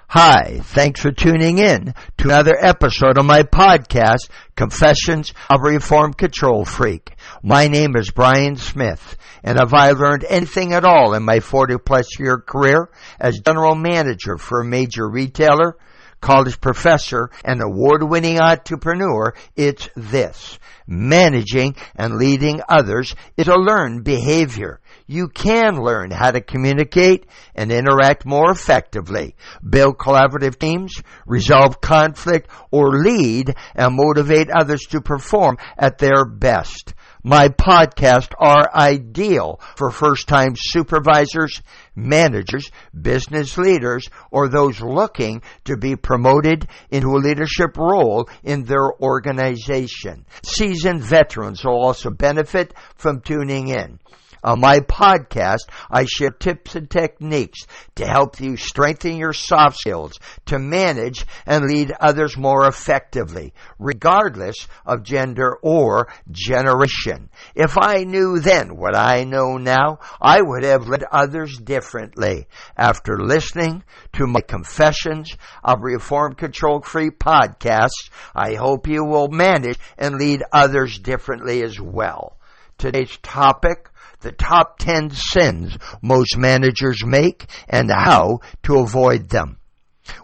Hi, thanks for tuning in to another episode of my podcast, Confessions of a Reformed Control Freak. My name is Brian Smith, and have I learned anything at all in my 40-plus year career as general manager for a major retailer, college professor, and award-winning entrepreneur, it's this. Managing and leading others is a learned behavior. You can learn how to communicate and interact more effectively, build collaborative teams, resolve conflict, or lead and motivate others to perform at their best. My podcasts are ideal for first-time supervisors, managers, business leaders, or those looking to be promoted into a leadership role in their organization. Seasoned veterans will also benefit from tuning in. On my podcast, I share tips and techniques to help you strengthen your soft skills to manage and lead others more effectively, regardless of gender or generation. If I knew then what I know now, I would have led others differently. After listening to my Confessions of Reformed Control Freak podcasts, I hope you will manage and lead others differently as well. Today's topic: the top 10 sins most managers make and how to avoid them.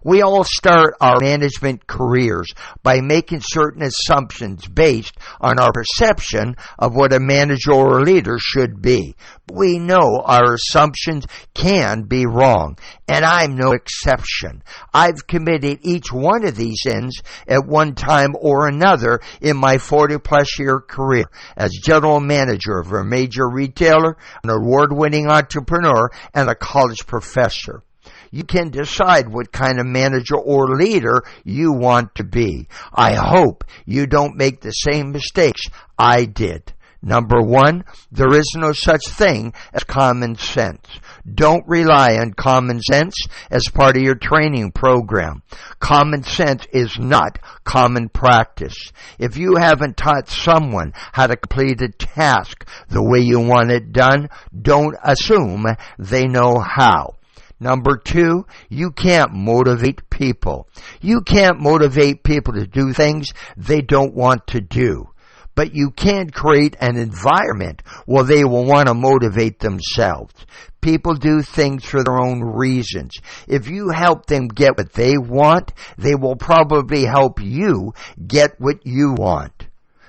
We all start our management careers by making certain assumptions based on our perception of what a manager or leader should be. We know our assumptions can be wrong, and I'm no exception. I've committed each one of these sins at one time or another in my 40-plus year career as general manager of a major retailer, an award-winning entrepreneur, and a college professor. You can decide what kind of manager or leader you want to be. I hope you don't make the same mistakes I did. Number one, there is no such thing as common sense. Don't rely on common sense as part of your training program. Common sense is not common practice. If you haven't taught someone how to complete a task the way you want it done, don't assume they know how. Number two, you can't motivate people. You can't motivate people to do things they don't want to do. But you can create an environment where they will want to motivate themselves. People do things for their own reasons. If you help them get what they want, they will probably help you get what you want.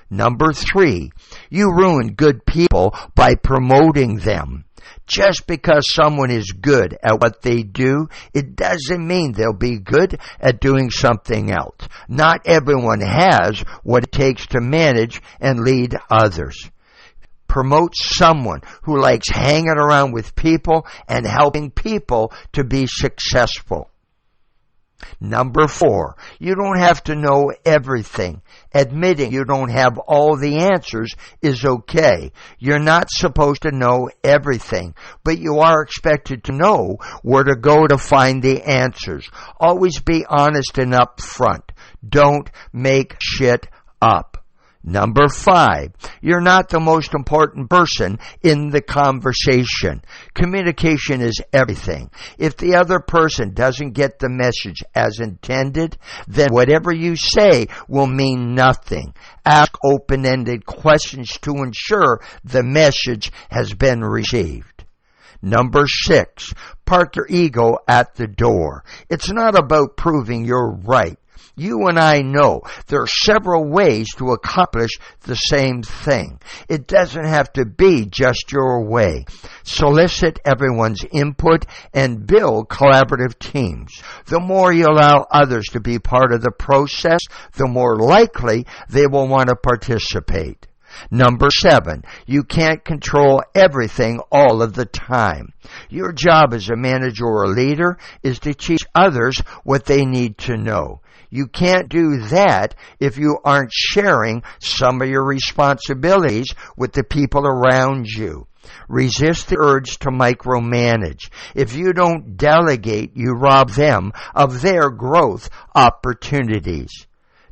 Number three, you ruin good people by promoting them. Just because someone is good at what they do, it doesn't mean they'll be good at doing something else. Not everyone has what it takes to manage and lead others. Promote someone who likes hanging around with people and helping people to be successful. Number four, you don't have to know everything. Admitting you don't have all the answers is okay. You're not supposed to know everything, but you are expected to know where to go to find the answers. Always be honest and upfront. Don't make shit up. Number five, you're not the most important person in the conversation. Communication is everything. If the other person doesn't get the message as intended, then whatever you say will mean nothing. Ask open-ended questions to ensure the message has been received. Number six, park your ego at the door. It's not about proving you're right. You and I know there are several ways to accomplish the same thing. It doesn't have to be just your way. Solicit everyone's input and build collaborative teams. The more you allow others to be part of the process, the more likely they will want to participate. Number seven, you can't control everything all of the time. Your job as a manager or a leader is to teach others what they need to know. You can't do that if you aren't sharing some of your responsibilities with the people around you. Resist the urge to micromanage. If you don't delegate, you rob them of their growth opportunities.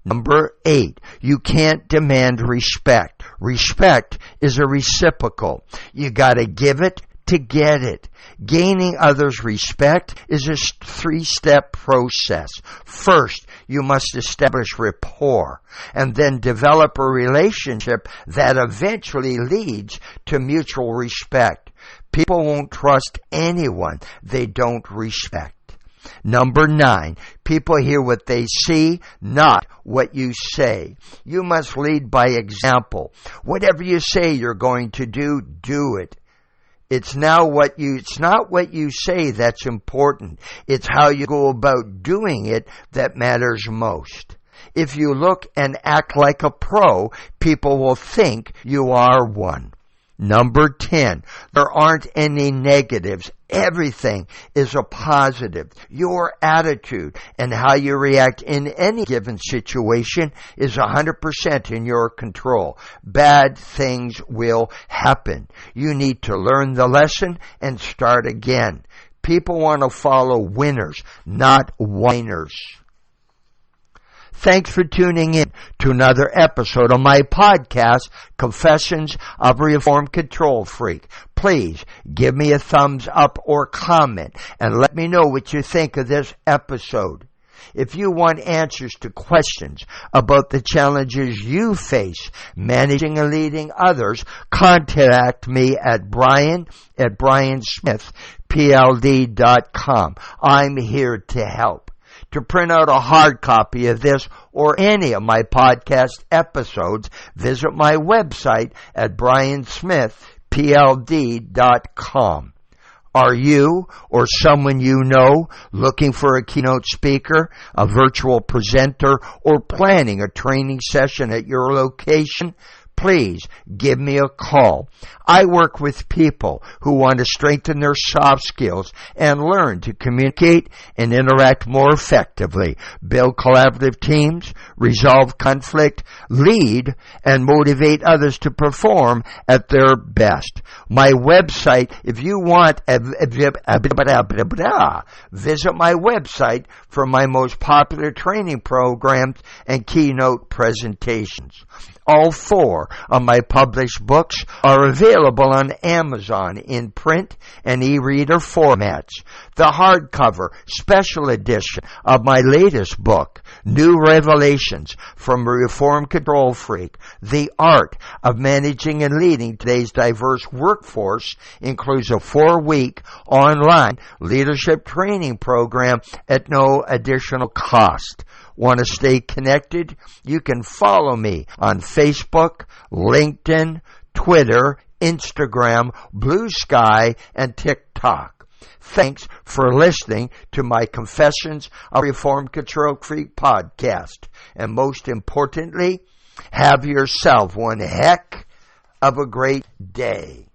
Number 8, you can't demand respect. Respect is a reciprocal. You gotta give it to get it. Gaining others' respect is a 3-step process. First, you must establish rapport and then develop a relationship that eventually leads to mutual respect. People won't trust anyone they don't respect. Number 9, people hear what they see, not what you say. You must lead by example. Whatever you say you're going to do, do it. It's not what you say that's important. It's how you go about doing it that matters most. If you look and act like a pro, people will think you are one. Number 10, there aren't any negatives. Everything is a positive. Your attitude and how you react in any given situation is 100% in your control. Bad things will happen. You need to learn the lesson and start again. People want to follow winners, not whiners. Thanks for tuning in to another episode of my podcast, Confessions of a Reformed Control Freak. Please give me a thumbs up or comment and let me know what you think of this episode. If you want answers to questions about the challenges you face managing and leading others, contact me at Smith-PLD.com. I'm here to help. To print out a hard copy of this or any of my podcast episodes, visit my website at Smith-PLD.com. Are you or someone you know looking for a keynote speaker, a virtual presenter, or planning a training session at your location? Please give me a call. I work with people who want to strengthen their soft skills and learn to communicate and interact more effectively, build collaborative teams, resolve conflict, lead, and motivate others to perform at their best. My website, if you want, visit my website for my most popular training programs and keynote presentations. All 4 of my published books are available on Amazon in print and e-reader formats. The hardcover special edition of my latest book, New Revelations from a Reformed Control Freak, The Art of Managing and Leading Today's Diverse Workforce, includes a 4-week online leadership training program at no additional cost. Want to stay connected? You can follow me on Facebook, LinkedIn, Twitter, Instagram, Blue Sky, and TikTok. Thanks for listening to my Confessions of a Reformed Control Freak podcast. And most importantly, have yourself one heck of a great day.